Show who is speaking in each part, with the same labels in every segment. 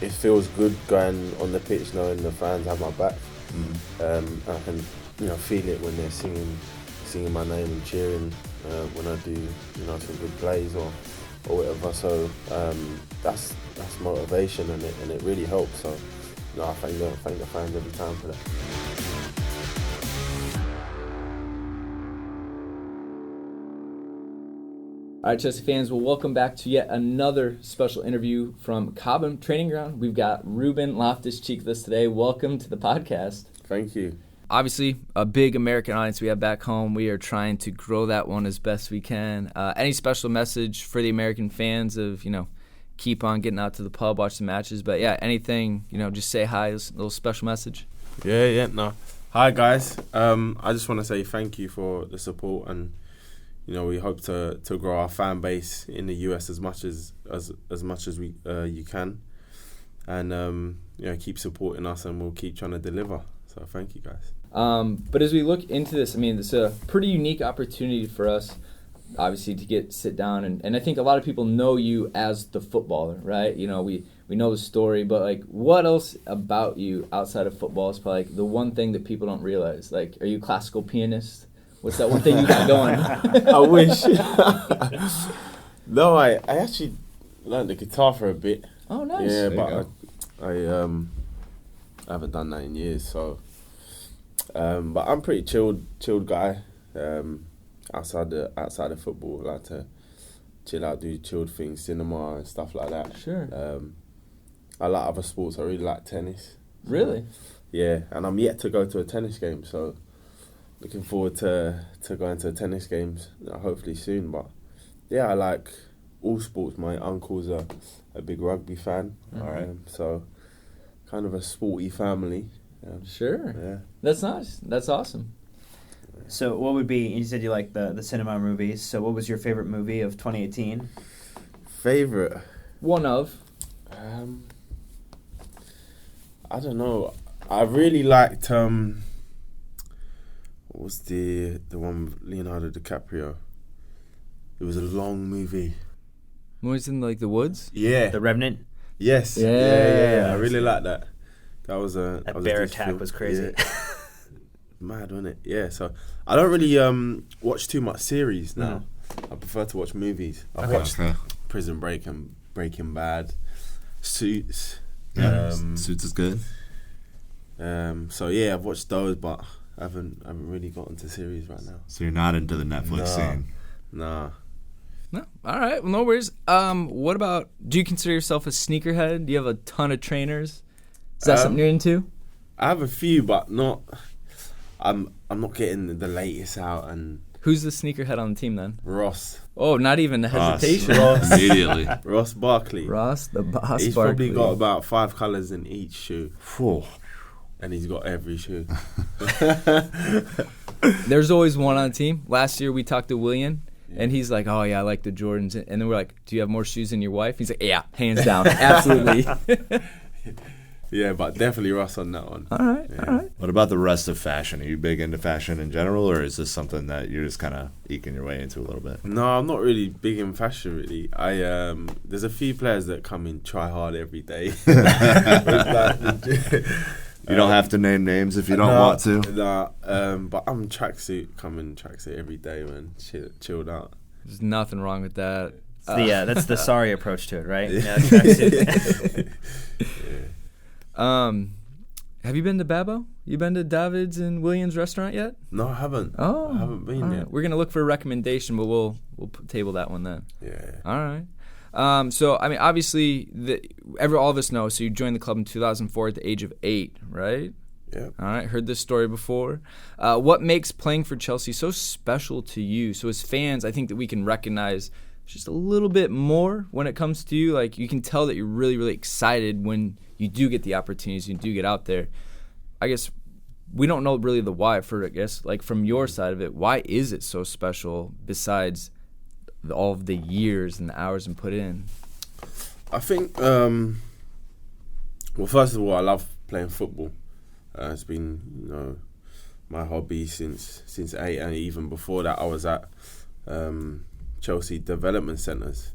Speaker 1: it feels good going on the pitch knowing the fans have my back. I can feel it when they're singing my name and cheering when I do some good plays or whatever. So that's motivation, and it really helps. So I thank the fans every time for that.
Speaker 2: All right, Chelsea fans, well, welcome back to yet another special interview from Cobham Training Ground. We've got Ruben Loftus-Cheek with us today. Welcome to the podcast.
Speaker 1: Thank you.
Speaker 2: Obviously, a big American audience we have back home. We are trying to grow that one as best we can. Any special message for the American fans of, keep on getting out to the pub, watch the matches? But, yeah, anything, just say hi, a little special message.
Speaker 1: No. Hi, guys. I just want to say thank you for the support, and we hope to grow our fan base in the US as much as we you can, and keep supporting us, and we'll keep trying to deliver. So thank you, guys.
Speaker 2: But as we look into this, it's a pretty unique opportunity for us, obviously, to sit down, and I think a lot of people know you as the footballer, right? We know the story, but what else about you outside of football is probably the one thing that people don't realize? Are you a classical pianist? What's that one thing you got going?
Speaker 1: I wish. No, I actually learned the guitar for a bit.
Speaker 2: Oh, nice.
Speaker 1: Yeah, but I haven't done that in years. So, but I'm pretty chilled guy. Outside of football, I like to chill out, do chilled things, cinema and stuff like that.
Speaker 2: Sure.
Speaker 1: I like other sports. I really like tennis.
Speaker 2: Really?
Speaker 1: Yeah, and I'm yet to go to a tennis game, so looking forward to going to tennis games hopefully soon. But yeah, I like all sports. My uncle's a big rugby fan.
Speaker 2: All right.
Speaker 1: So kind of a sporty family.
Speaker 2: Sure.
Speaker 1: Yeah.
Speaker 2: That's nice. That's awesome.
Speaker 3: So what would be, you said you like the cinema movies, so what was your favorite movie of 2018?
Speaker 1: Favorite?
Speaker 2: One of?
Speaker 1: I don't know. I really liked what was the one with Leonardo DiCaprio? It was a long movie.
Speaker 2: Was in the woods?
Speaker 1: Yeah.
Speaker 3: The Revenant?
Speaker 1: Yes.
Speaker 2: Yeah.
Speaker 1: I really liked that. That was a
Speaker 3: bear attack was crazy.
Speaker 1: Yeah. Mad, wasn't it? Yeah. So I don't really watch too much series now. I prefer to watch movies. I've watched Prison Break and Breaking Bad, Suits.
Speaker 4: Suits is good.
Speaker 1: So yeah, I've watched those, but I haven't really got into series right now.
Speaker 4: So you're not into the Netflix scene?
Speaker 1: Nah.
Speaker 2: No. All right. Well, no worries. What about? Do you consider yourself a sneakerhead? Do you have a ton of trainers? Is that something you're into?
Speaker 1: I have a few, but not. I'm not getting the latest out. And
Speaker 2: who's the sneakerhead on the team then?
Speaker 1: Ross.
Speaker 2: Oh, not even a hesitation.
Speaker 1: Ross.
Speaker 4: Immediately.
Speaker 1: Ross Barkley.
Speaker 2: Ross the boss.
Speaker 1: He's
Speaker 2: Barkley.
Speaker 1: probably got about 5 colours in each shoe.
Speaker 4: Whew.
Speaker 1: And he's got every shoe.
Speaker 2: There's always one on the team. Last year we talked to William, and he's like, "Oh yeah, I like the Jordans." And then we're like, "Do you have more shoes than your wife?" He's like, "Yeah, hands down, absolutely."
Speaker 1: Yeah, but definitely Ross on that one.
Speaker 2: All right.
Speaker 4: What about the rest of fashion? Are you big into fashion in general, or is this something that you're just kind of eking your way into a little bit?
Speaker 1: No, I'm not really big in fashion, really. There's a few players that come in, try hard every day.
Speaker 4: You don't have to name names if you don't want to.
Speaker 1: Nah, but I'm tracksuit every day, man. Chilled out.
Speaker 2: There's nothing wrong with that.
Speaker 3: That's the sorry approach to it, right?
Speaker 1: Yeah.
Speaker 3: Tracksuit.
Speaker 2: Have you been to Babbo? You been to David's and Williams restaurant yet?
Speaker 1: No, I haven't.
Speaker 2: Oh,
Speaker 1: I haven't been yet.
Speaker 2: We're gonna look for a recommendation, but we'll table that one then.
Speaker 1: Yeah.
Speaker 2: All right. So obviously, all of us know. So you joined the club in 2004 at the age of 8, right?
Speaker 1: Yeah.
Speaker 2: All right. Heard this story before. What makes playing for Chelsea so special to you? So as fans, I think that we can recognize just a little bit more when it comes to you. You can tell that you're really, really excited when you do get the opportunities, you do get out there. I guess we don't know really the why from your side of it, why is it so special besides all of the years and the hours and put in?
Speaker 1: I think, well, first of all, I love playing football. It's been, my hobby since 8, and even before that, I was at Chelsea development centres.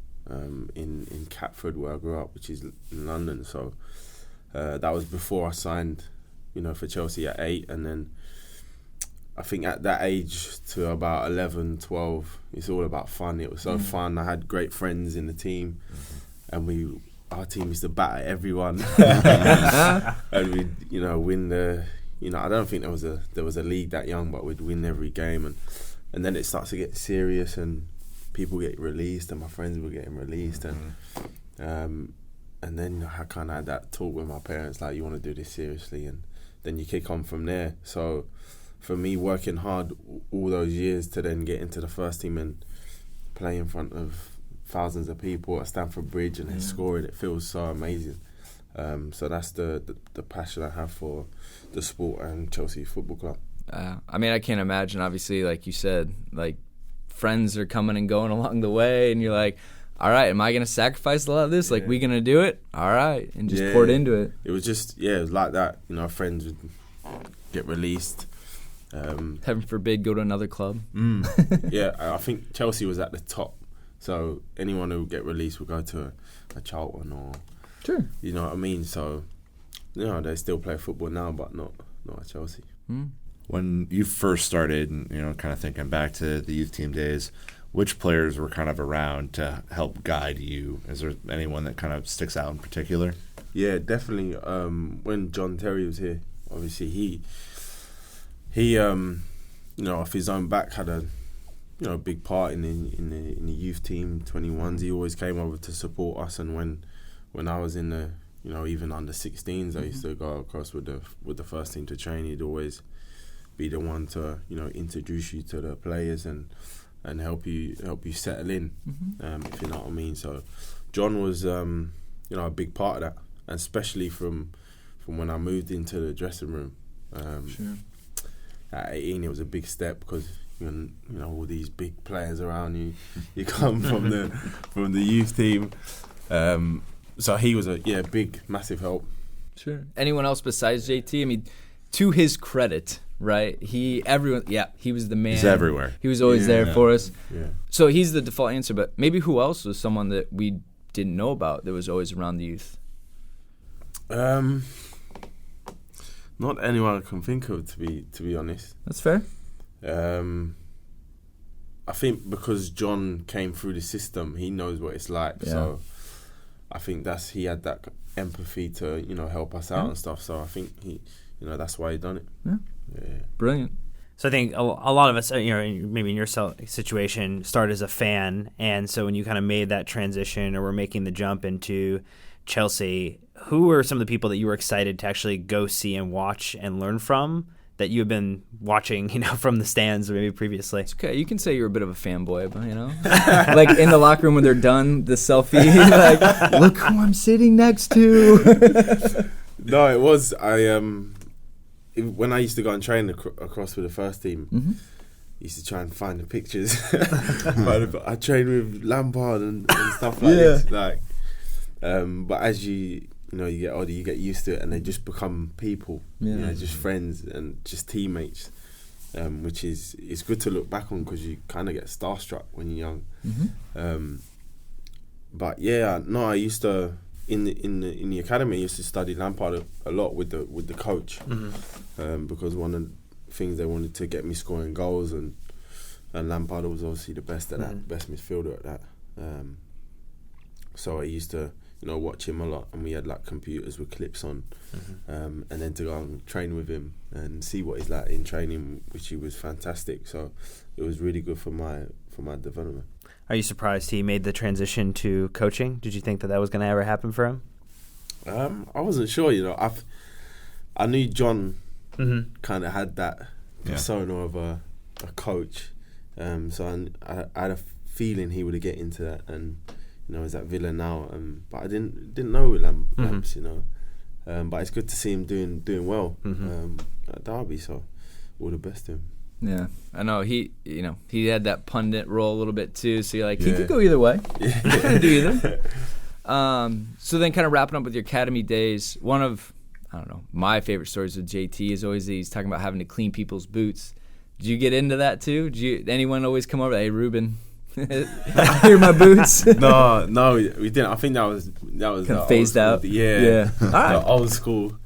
Speaker 1: in Catford, where I grew up, which is in London. So that was before I signed, for Chelsea at 8, and then I think at that age to about 11, 12, it's all about fun. It was so fun. I had great friends in the team, and our team used to batter everyone, and we'd win the. I don't think there was a league that young, but we'd win every game, and then it starts to get serious, and people get released, and my friends were getting released, and then I kind of had that talk with my parents, like, you want to do this seriously, and then you kick on from there. So for me, working hard all those years to then get into the first team and play in front of thousands of people at Stamford Bridge and then scoring, it feels so amazing. So that's the passion I have for the sport and Chelsea Football Club.
Speaker 2: I mean, I can't imagine, obviously, like you said, like friends are coming and going along the way, and you're like, all right, am I going to sacrifice a lot of this? Like, we going to do it? All right, and just poured into it.
Speaker 1: It was just, it was like that. Friends would get released.
Speaker 2: Heaven forbid, go to another club.
Speaker 1: Yeah, I think Chelsea was at the top. So anyone who would get released would go to a Charlton or...
Speaker 2: Sure.
Speaker 1: You know what I mean? So, they still play football now, but not at Chelsea.
Speaker 4: When you first started, kind of thinking back to the youth team days, which players were kind of around to help guide you? Is there anyone that kind of sticks out in particular?
Speaker 1: Yeah, definitely. When John Terry was here, obviously he off his own back had a big part in the youth team 21s. He always came over to support us, and when I was in the even under 16s, I used to go across with the first team to train. He'd always be the one to introduce you to the players and help you settle in, if you know what I mean. So John was a big part of that, and especially from when I moved into the dressing room.
Speaker 2: Sure.
Speaker 1: At 18, it was a big step because all these big players around you. You come from the youth team. So he was a big, massive help.
Speaker 2: Sure. Anyone else besides JT? I mean, to his credit, right? He was the man.
Speaker 4: He's everywhere.
Speaker 2: He was always there for us.
Speaker 1: Yeah.
Speaker 2: So he's the default answer, but maybe who else was someone that we didn't know about that was always around the youth?
Speaker 1: Not anyone I can think of, to be honest.
Speaker 2: That's fair.
Speaker 1: I think because John came through the system, he knows what it's like.
Speaker 2: Yeah.
Speaker 1: So I think he had that empathy to help us out and stuff. So I think he that's why he done it.
Speaker 2: Yeah. Brilliant.
Speaker 3: So I think a lot of us, maybe in your situation, started as a fan, and so when you kind of made that transition or were making the jump into Chelsea, who were some of the people that you were excited to actually go see and watch and learn from that you have been watching, from the stands or maybe previously?
Speaker 2: It's okay. You can say you're a bit of a fanboy, but, like in the locker room when they're done, the selfie, like, look who I'm sitting next to.
Speaker 1: No, it was when I used to go and train across with the first team. I used to try and find the pictures. I trained with Lampard and stuff like this. But as you get older, you get used to it, and they just become people. Just friends and just teammates, which it's good to look back on because you kind of get starstruck when you're young. But I used to in the academy. I used to study Lampard a lot with the coach, because one of the things they wanted to get me scoring goals, and Lampard was obviously the best at that, best midfielder at that. So I used to watch him a lot, and we had like computers with clips on, and then to go and train with him and see what he's like in training, which he was fantastic. So it was really good for my development.
Speaker 3: Are you surprised he made the transition to coaching? Did you think that was going to ever happen for him?
Speaker 1: I wasn't sure. I knew John kind of had that persona of a coach, so I had a feeling he would get into that, and he's at Villa now, but I didn't know with Lamps, but it's good to see him doing well at Derby. So all the best to him.
Speaker 2: Yeah, I know he had that pundit role a little bit too. So you're like, he could go either way. He could do either. So then, kind of wrapping up with your academy days, one of my favorite stories with JT is always he's talking about having to clean people's boots. Did you get into that too? Did anyone always come over? Hey, Ruben, I hear my boots.
Speaker 1: No, we didn't. I think that was
Speaker 2: Kind of phased out.
Speaker 1: Yeah.
Speaker 2: All right.
Speaker 1: The old school.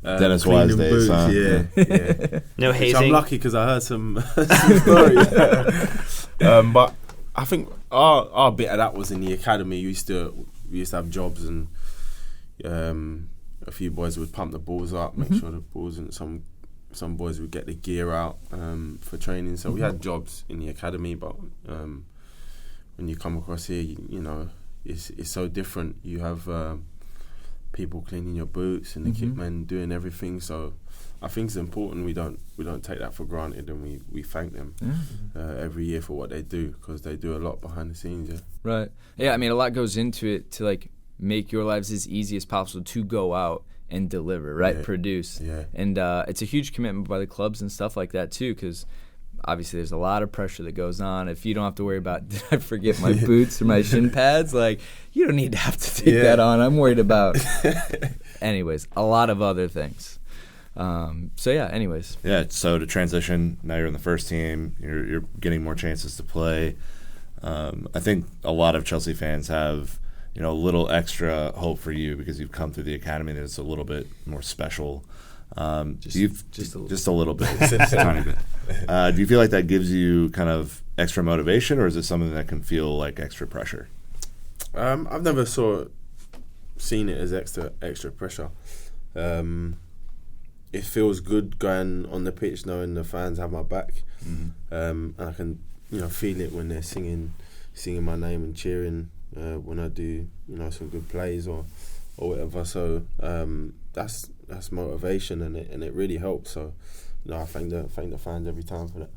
Speaker 4: Dennis Wise
Speaker 1: cleaning
Speaker 4: days,
Speaker 1: boots,
Speaker 4: huh?
Speaker 1: Yeah.
Speaker 3: No
Speaker 1: Which
Speaker 3: hazing.
Speaker 1: I'm lucky because I heard some stories. But I think our bit of that was in the academy. We used to have jobs, and a few boys would pump the balls up, make sure the balls, and some boys would get the gear out for training. So we had jobs in the academy, but when you come across here, you know, it's so different. You have people cleaning your boots and the kit men doing everything. So I think it's important we don't take that for granted, and we thank them every year for what they do, because they do a lot behind the scenes. Yeah.
Speaker 2: Right. Yeah, I mean, a lot goes into it to like make your lives as easy as possible to go out and deliver, right?
Speaker 1: Yeah.
Speaker 2: Produce.
Speaker 1: Yeah.
Speaker 2: And it's a huge commitment by the clubs and stuff like that too, because obviously there's a lot of pressure that goes on. If you don't have to worry about, did I forget my boots or my shin pads? Like, you don't need to have to take that on. I'm worried about, anyways, a lot of other things. So yeah, anyways.
Speaker 4: Yeah, so to transition, now you're in the first team, you're getting more chances to play. I think a lot of Chelsea fans have, you know, a little extra hope for you because you've come through the academy that's a little bit more special. Just a little bit, a tiny bit. Do you feel like that gives you kind of extra motivation, or is it something that can feel like extra pressure?
Speaker 1: I've never seen it as extra pressure. It feels good going on the pitch knowing the fans have my back, and I can, you know, feel it when they're singing my name and cheering when I do, you know, some good plays or whatever. So that's motivation, and it really helps. So, you know, I thank the fans every time for that.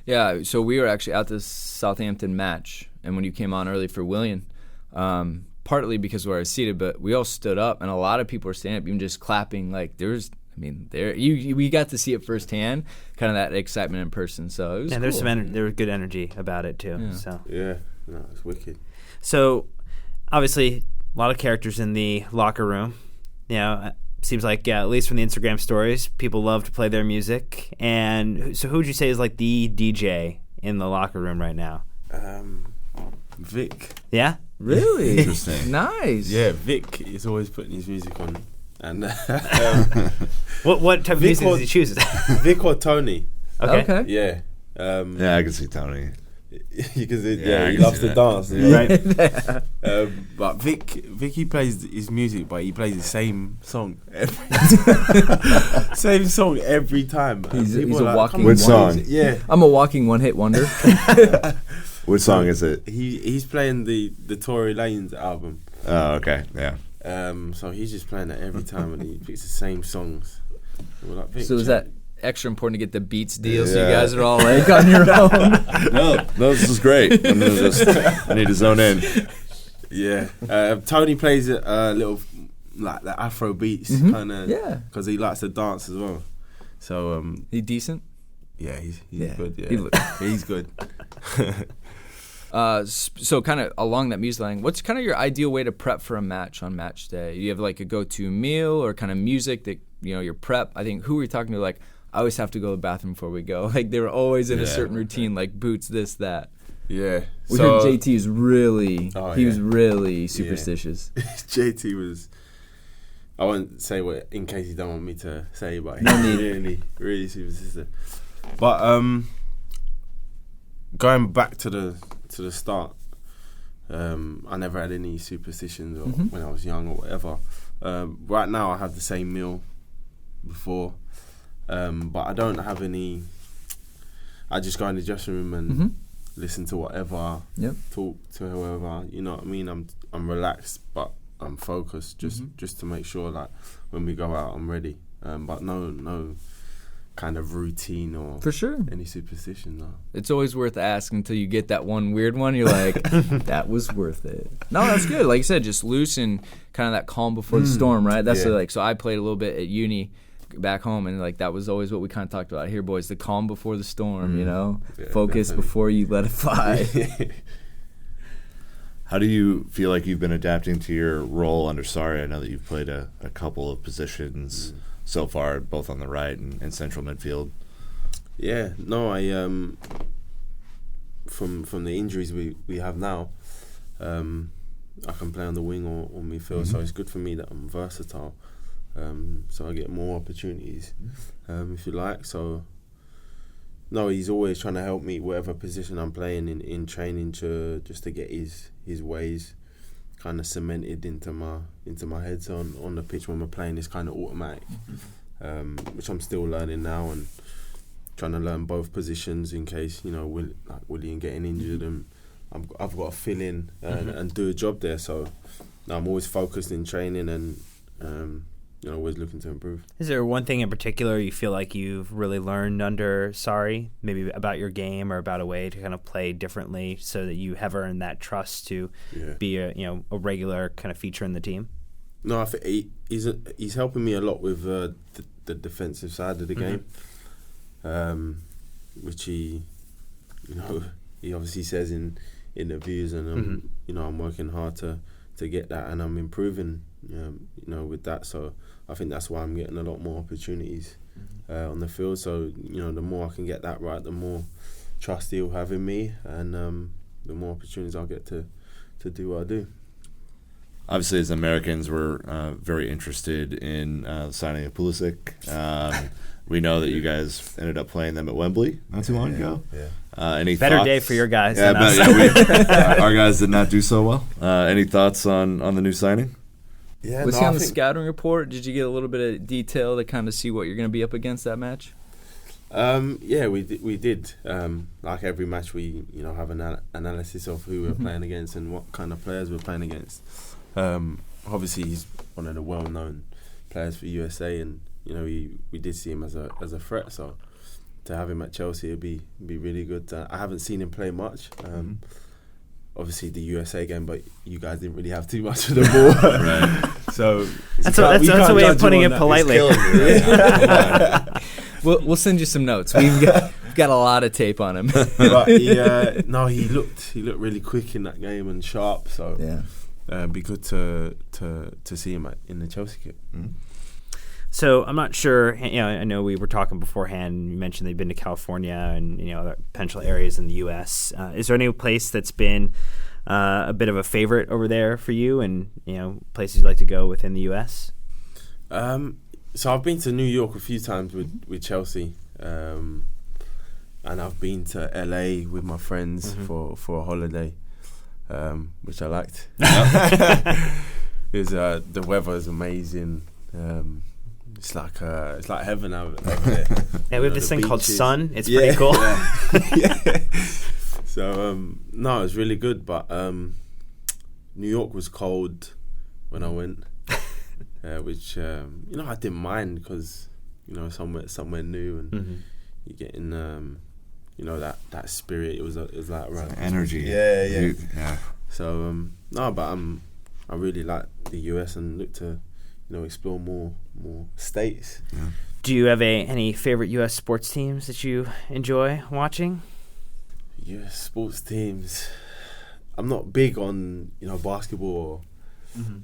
Speaker 2: Yeah, so we were actually at this Southampton match, and when you came on early for Willian, partly because where I was seated, but we all stood up, and a lot of people were standing up, even just clapping. Like we got to see it firsthand, kind of that excitement in person. So it was
Speaker 3: there's
Speaker 2: cool.
Speaker 3: there was good energy about it too.
Speaker 2: Yeah.
Speaker 3: So
Speaker 1: Yeah, no, it's wicked.
Speaker 3: So obviously a lot of characters in the locker room. You know, seems like at least from the Instagram stories, people love to play their music. And so who would you say is like the DJ in the locker room right now?
Speaker 1: Vic.
Speaker 3: Yeah?
Speaker 2: Really?
Speaker 4: Interesting.
Speaker 2: Nice.
Speaker 1: Yeah, Vic is always putting his music on. And
Speaker 3: What type of music does he choose?
Speaker 1: Vic or Tony?
Speaker 2: Okay.
Speaker 1: Yeah.
Speaker 4: Yeah, I can see Tony.
Speaker 1: Because
Speaker 4: I
Speaker 1: he
Speaker 4: can
Speaker 1: loves
Speaker 4: see
Speaker 1: to
Speaker 4: that.
Speaker 1: dance, right? But Vic, he plays his music, but he plays the same song same song every time.
Speaker 2: He's
Speaker 1: People
Speaker 2: a
Speaker 1: are like,
Speaker 2: walking
Speaker 1: "Come on,
Speaker 4: Which song?
Speaker 1: Yeah.
Speaker 2: I'm a walking one-hit wonder.
Speaker 4: What song is it?
Speaker 1: He's playing the Tory Lanez album.
Speaker 4: Oh, okay, yeah.
Speaker 1: So he's just playing that every time, and he picks the same songs. We're like, Vic,
Speaker 2: So is
Speaker 1: check.
Speaker 2: that extra important to get the Beats deal so you
Speaker 4: Yeah.
Speaker 2: guys are all like on your own?
Speaker 4: No, this is great. I need to zone in.
Speaker 1: Yeah. Tony plays it a little like the Afro beats kind of.
Speaker 2: Yeah.
Speaker 1: Because he likes to dance as well. So
Speaker 2: He decent?
Speaker 1: yeah, he's
Speaker 2: Yeah.
Speaker 1: good. Yeah,
Speaker 2: He
Speaker 1: he's good.
Speaker 2: So kind of along that music line, what's kind of your ideal way to prep for a match on match day? You have like a go-to meal or kind of music that, you know, your prep? I think who were you talking to? Like, I always have to go to the bathroom before we go. Like, they were always in a certain routine, like boots, this, that.
Speaker 1: Yeah.
Speaker 2: We heard JT is really,
Speaker 1: Oh,
Speaker 2: he
Speaker 1: yeah.
Speaker 2: was really superstitious.
Speaker 1: JT was. I won't say what in case you don't want me to say, but he's
Speaker 2: No need.
Speaker 1: really superstitious. But going back to the start, I never had any superstitions or when I was young or whatever. Right now I have the same meal before, but I don't have any. I just go in the dressing room and listen to whatever, talk to whoever. You know what I mean? I'm relaxed, but I'm focused just to make sure that when we go out I'm ready. But no kind of routine or
Speaker 2: For sure.
Speaker 1: any superstition. No.
Speaker 2: It's always worth asking until you get that one weird one. You're like, that was worth it. No, that's good. Like you said, just loose and kind of that calm before the storm, right? That's
Speaker 1: Yeah.
Speaker 2: like, so I played a little bit at uni back home, and like that was always what we kind of talked about here, boys. The calm before the storm, you know?
Speaker 1: Yeah,
Speaker 2: Focus
Speaker 1: definitely.
Speaker 2: before you let it fly.
Speaker 4: How do you feel like you've been adapting to your role under Sarri? I know that you've played a couple of positions so far, both on the right and central midfield.
Speaker 1: Yeah, no, I from the injuries we have now, I can play on the wing or midfield. So it's good for me that I'm versatile. So I get more opportunities, if you like. So no, he's always trying to help me whatever position I'm playing in training just to get his ways kind of cemented into my head. So on the pitch when we're playing, it's kind of automatic, which I'm still learning now and trying to learn both positions in case William getting injured and I've got to fill in and do a job there. So I'm always focused in training and always looking to improve.
Speaker 3: Is there one thing in particular you feel like you've really learned under Sarri, maybe about your game or about a way to kind of play differently so that you have earned that trust to be a regular kind of feature in the team?
Speaker 1: No, I think he's helping me a lot with the defensive side of the game, which he obviously says in interviews, and I'm working hard to get that, and I'm improving with that. So I think that's why I'm getting a lot more opportunities on the field. So the more I can get that right, the more trust he'll have in me, and the more opportunities I'll get to do what I do.
Speaker 4: Obviously, as Americans, we're very interested in signing of Pulisic. We know that you guys ended up playing them at Wembley not too long ago.
Speaker 1: Yeah.
Speaker 4: Any
Speaker 3: better
Speaker 4: thoughts?
Speaker 3: day for your guys
Speaker 4: Yeah,
Speaker 3: than us.
Speaker 4: our guys did not do so well. Any thoughts on the new signing?
Speaker 1: Yeah,
Speaker 2: Was he on the scouting report? Did you get a little bit of detail to kind of see what you're going to be up against that match?
Speaker 1: Yeah, we did. Like every match, we have an analysis of who we're playing against and what kind of players we're playing against. Obviously, he's one of the well-known players for USA, and we did see him as a threat. So to have him at Chelsea would be really good. I haven't seen him play much. Obviously the USA game, but you guys didn't really have too much of the ball. Right. So
Speaker 3: that's a way of putting it politely.
Speaker 2: We'll send you some notes. We've got a lot of tape on him.
Speaker 1: But he looked really quick in that game and sharp. So it'd be good to see him in the Chelsea kit.
Speaker 3: So I'm not sure. I know we were talking beforehand. You mentioned they've been to California and other potential areas in the U.S. Is there any place that's been a bit of a favorite over there for you, and places you'd like to go within the U.S.?
Speaker 1: So I've been to New York a few times with Chelsea, and I've been to L.A. with my friends for a holiday, which I liked. The weather is amazing. It's like heaven out there.
Speaker 3: Yeah, we have this thing called sun. It's pretty cool.
Speaker 1: Yeah. So no, it's really good. But New York was cold when I went, which I didn't mind because somewhere new and you're getting that spirit. It was like right
Speaker 4: energy.
Speaker 1: Yeah. So no, but I really like the US and look to explore more states. Yeah.
Speaker 3: Do you have any favorite U.S. sports teams that you enjoy watching?
Speaker 1: U.S. sports teams. I'm not big on basketball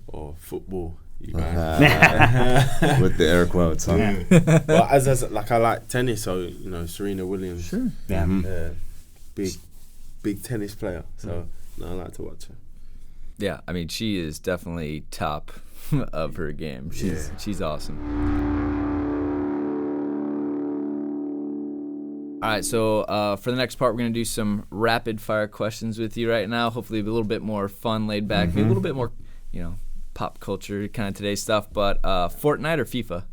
Speaker 1: or football. You guys.
Speaker 4: With the air quotes, huh?
Speaker 1: Yeah. But as I like tennis, so Serena Williams.
Speaker 2: Sure.
Speaker 3: Yeah.
Speaker 1: Big tennis player. So I like to watch her.
Speaker 2: Yeah, I mean she is definitely top of her game. She's awesome. All right, so for the next part, we're going to do some rapid fire questions with you right now. Hopefully a little bit more fun, laid back, maybe a little bit more, pop culture kind of today's stuff. But Fortnite or FIFA?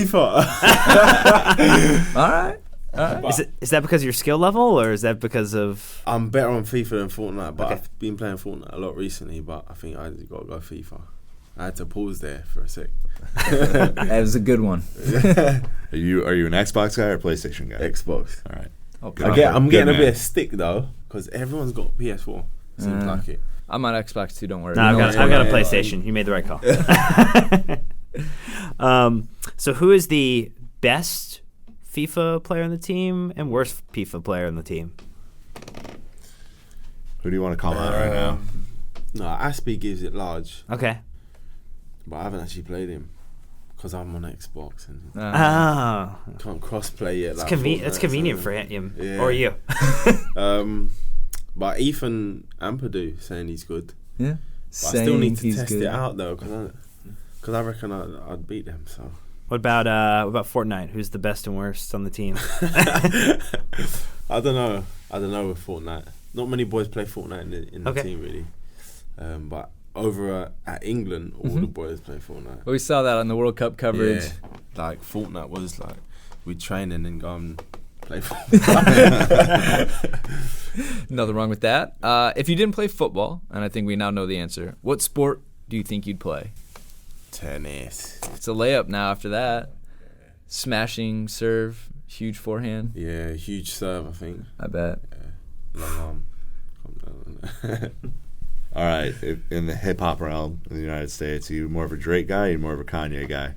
Speaker 1: FIFA.
Speaker 2: All right.
Speaker 3: Is that because of your skill level, or is that because of...
Speaker 1: I'm better on FIFA than Fortnite, but I've been playing Fortnite a lot recently, but I think I got to go FIFA. I had to pause there for a sec.
Speaker 2: That was a good one.
Speaker 4: Are you an Xbox guy or PlayStation guy?
Speaker 1: Xbox.
Speaker 4: All right.
Speaker 2: Okay.
Speaker 1: I'm getting a bit of stick, though, because everyone's got PS4. Seems like it.
Speaker 2: I'm on Xbox too, don't worry.
Speaker 3: No, I've got a PlayStation. You made the right call. So who is the best FIFA player on the team and worst FIFA player on the team?
Speaker 4: Who do you want to call out right now?
Speaker 1: No, Aspie gives it large.
Speaker 3: Okay.
Speaker 1: But I haven't actually played him.
Speaker 3: because
Speaker 1: I'm on Xbox and can't cross-play yet.
Speaker 3: It's,
Speaker 1: like
Speaker 3: it's convenient for him or you.
Speaker 1: But Ethan Ampadu saying he's good.
Speaker 2: Yeah.
Speaker 1: But I still need to test it out though, because I reckon I'd beat them. So.
Speaker 3: What about Fortnite? Who's the best and worst on the team?
Speaker 1: I don't know with Fortnite. Not many boys play Fortnite in the team really. But over at England, all the boys play Fortnite.
Speaker 2: Well, we saw that on the World Cup coverage.
Speaker 1: Yeah. Like Fortnite was like we'd train and then go and play Fortnite.
Speaker 2: Nothing wrong with that. If you didn't play football, and I think we now know the answer, what sport do you think you'd play?
Speaker 1: Tennis.
Speaker 2: It's a layup now after that. Smashing serve, huge forehand.
Speaker 1: Yeah, huge serve, I think.
Speaker 2: I bet.
Speaker 1: Yeah. Long arm.
Speaker 4: All right, in the hip-hop realm in the United States, are you more of a Drake guy or are you more of a Kanye guy?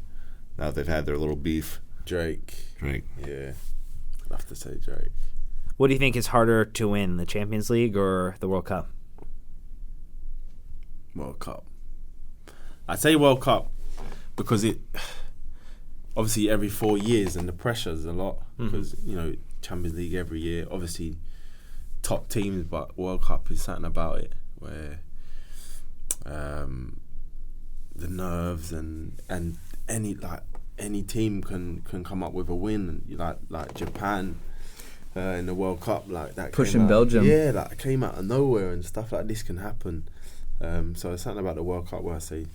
Speaker 4: Now that they've had their little beef.
Speaker 1: Drake. Yeah. I'd have to say Drake.
Speaker 3: What do you think is harder to win, the Champions League or the World Cup?
Speaker 1: World Cup. I'd say World Cup because it obviously every 4 years and the pressure's a lot because Champions League every year, obviously top teams, but World Cup is something about it where the nerves and any team can come up with a win, like Japan in the World Cup, like that
Speaker 2: pushing Belgium.
Speaker 1: Yeah, like it came out of nowhere and stuff like this can happen. So it's something about the World Cup where I say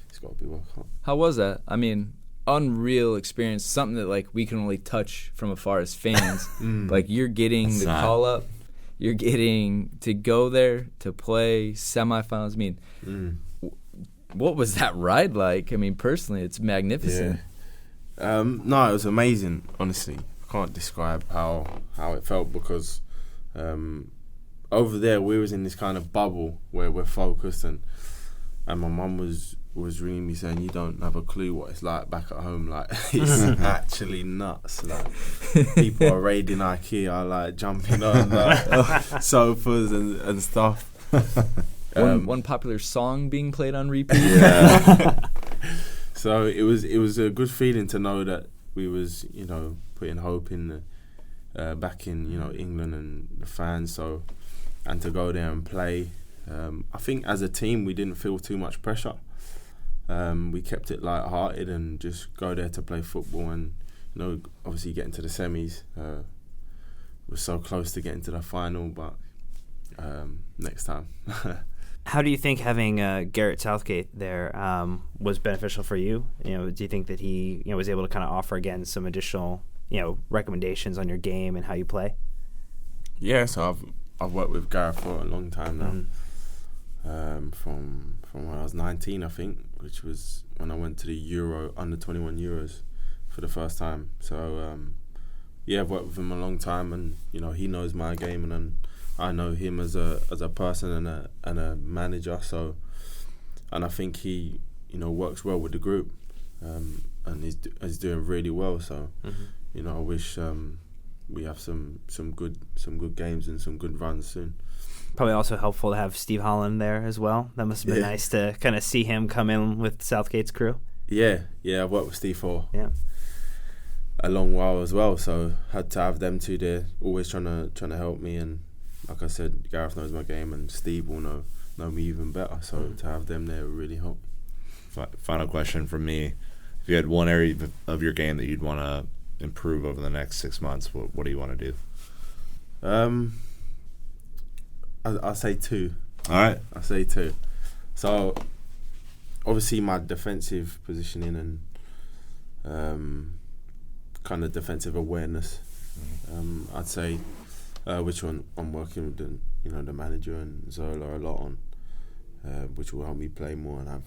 Speaker 1: it's got to be World Cup.
Speaker 2: How was that? I mean, unreal experience, something that like we can only touch from afar as fans. Like you're getting the call up, you're getting to go there to play semifinals. I mean, what was that ride like? I mean, personally, it's magnificent.
Speaker 1: Yeah. No, it was amazing. Honestly, I can't describe how it felt because over there we was in this kind of bubble where we're focused and my mum was ringing me saying you don't have a clue what it's like back at home. Like it's actually nuts. Like people are raiding IKEA, like jumping on like sofas and stuff.
Speaker 2: One popular song being played on repeat.
Speaker 1: Yeah. So it was a good feeling to know that we was putting hope in back in England and the fans. So and to go there and play. I think as a team we didn't feel too much pressure. We kept it light-hearted and just go there to play football and obviously get into the semis. We're so close to getting to the final, but next time.
Speaker 3: How do you think having Gareth Southgate there was beneficial for you? Do you think that he was able to kind of offer again some additional recommendations on your game and how you play?
Speaker 1: Yeah, so I've worked with Gareth for a long time now. From when I was 19, I think, which was when I went to the under 21 Euros for the first time. So I've worked with him a long time, and he knows my game, and I know him as a person and a manager. So, and I think he works well with the group, and he's doing really well. So, I wish we have some good games and some good runs soon.
Speaker 3: Probably also helpful to have Steve Holland there as well. That must have been nice to kind of see him come in with Southgate's crew. Yeah, I've worked with Steve for a long while as well, so had to have them two there, always trying to help me. And like I said, Gareth knows my game, and Steve will know me even better. So to have them there really help.
Speaker 4: Final question from me: if you had one area of your game that you'd want to improve over the next 6 months, what do you want to do?
Speaker 1: I'll say two.
Speaker 4: All right.
Speaker 1: I'll say two. So, obviously my defensive positioning and kind of defensive awareness. I'd say which one I'm working with the manager and Zola a lot on, which will help me play more and have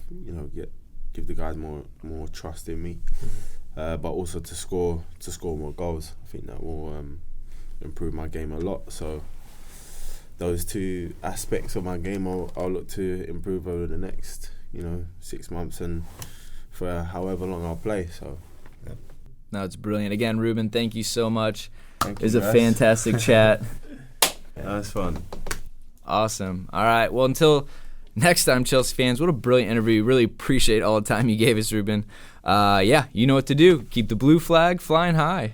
Speaker 1: give the guys more trust in me, but also to score more goals. I think that will improve my game a lot. So. Those two aspects of my game I'll look to improve over the next 6 months and for however long I'll play. So
Speaker 2: No, it's brilliant. Again, Ruben, thank you so much.
Speaker 1: Thank
Speaker 2: it was
Speaker 1: you,
Speaker 2: a fantastic chat.
Speaker 1: That was fun.
Speaker 2: Awesome. All right, well, until next time, Chelsea fans, what a brilliant interview. Really appreciate all the time you gave us, Ruben. Yeah, you know what to do. Keep the blue flag flying high.